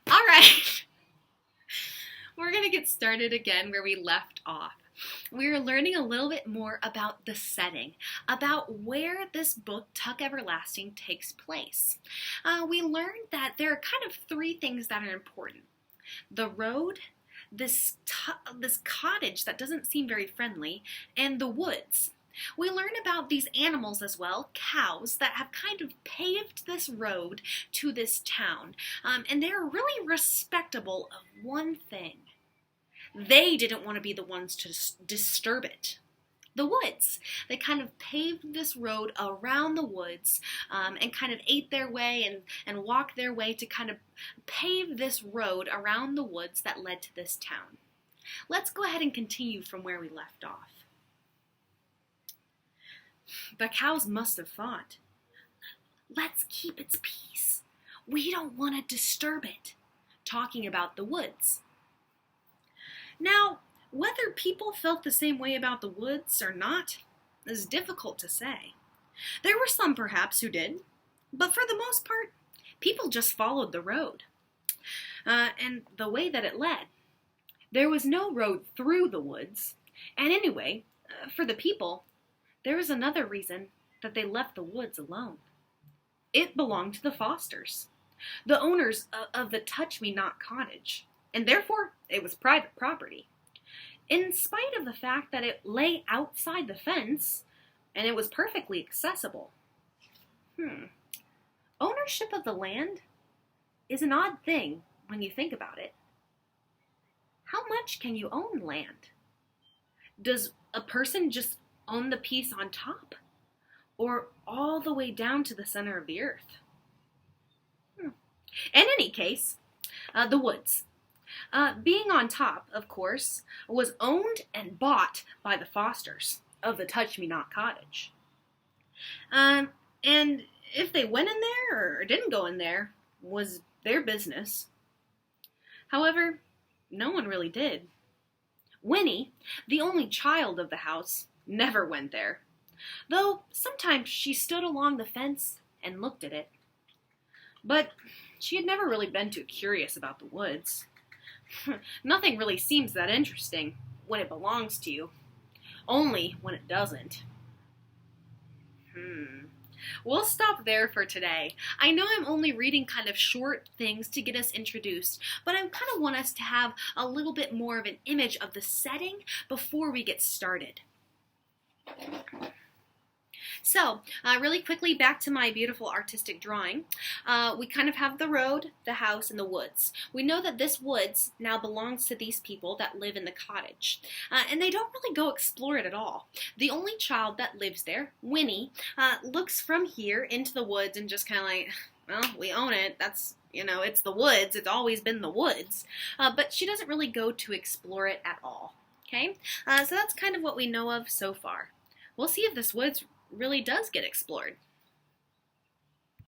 All right, we're going to get started again where we left off. We're learning a little bit more about the setting, about where this book, Tuck Everlasting, takes place. We learned that there are kind of three things that are important. The road, this cottage that doesn't seem very friendly, and the woods. We learn about these animals as well, cows, that have kind of paved this road to this town. And they're really respectable of one thing. They didn't want to be the ones to disturb it. The woods. They kind of paved this road around the woods and kind of ate their way and walked their way to kind of pave this road around the woods that led to this town. Let's go ahead and continue from where we left off. The cows must have thought, let's keep its peace. We don't want to disturb it. Talking about the woods. Now, whether people felt the same way about the woods or not is difficult to say. There were some perhaps who did, but for the most part, people just followed the road. And the way that it led. There was no road through the woods, and anyway, for the people, there was another reason that they left the woods alone. It belonged to the Fosters, the owners of the Touch-Me-Not cottage, and therefore it was private property. In spite of the fact that it lay outside the fence, and it was perfectly accessible. Ownership of the land is an odd thing when you think about it. How much can you own land? Does a person just own the piece on top, or all the way down to the center of the earth? In any case, the woods. Being on top, of course, was owned and bought by the Fosters of the Touch-Me-Not cottage. And if they went in there or didn't go in there was their business. However, no one really did. Winnie, the only child of the house, never went there, though sometimes she stood along the fence and looked at it. But she had never really been too curious about the woods. Nothing really seems that interesting when it belongs to you, only when it doesn't. We'll stop there for today. I know I'm only reading kind of short things to get us introduced, but I kind of want us to have a little bit more of an image of the setting before we get started. So, really quickly, back to my beautiful artistic drawing. We kind of have the road, the house, and the woods. We know that this woods now belongs to these people that live in the cottage. And they don't really go explore it at all. The only child that lives there, Winnie, looks from here into the woods and just kind of like, well, we own it. That's, it's the woods. It's always been the woods. But she doesn't really go to explore it at all. Okay? So that's kind of what we know of so far. We'll see if this woods really does get explored.